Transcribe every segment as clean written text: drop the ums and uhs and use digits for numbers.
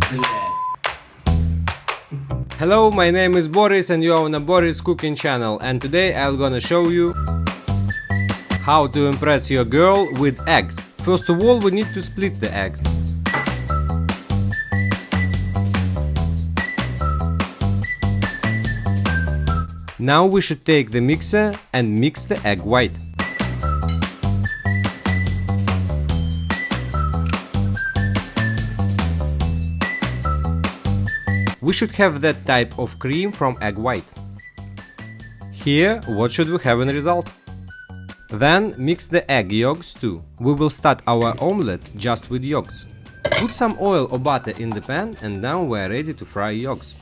Omelet. Hello, my name is Boris and you are on a Boris cooking channel, and today I'm gonna show you how to impress your girl with eggs. First of all, we need to split the eggs. Now we should take the mixer and mix the egg white. We should have that type of cream from egg white. Here, what should we have in result? Then mix the egg yolks too. We will start our omelette just with yolks. Put some oil or butter in the pan and now we are ready to fry yolks.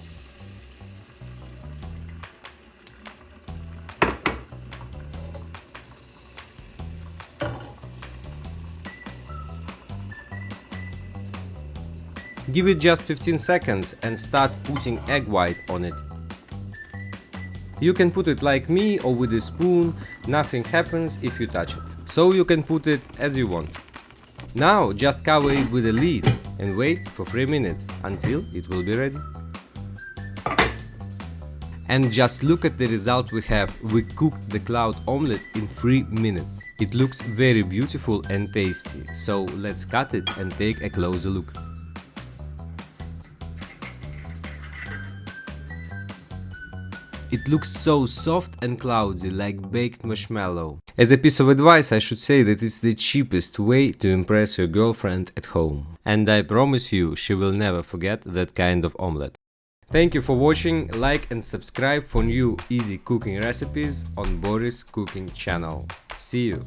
Give it just 15 seconds and start putting egg white on it. You can put it like me or with a spoon, nothing happens if you touch it. So you can put it as you want. Now just cover it with a lid and wait for 3 minutes until it will be ready. And just look at the result we have. We cooked the cloud omelette in 3 minutes. It looks very beautiful and tasty, so let's cut it and take a closer look. It looks so soft and cloudy, like baked marshmallow. As a piece of advice, I should say that it's the cheapest way to impress your girlfriend at home. And I promise you, she will never forget that kind of omelette. Thank you for watching, like and subscribe for new easy cooking recipes on Boris Cooking channel. See you!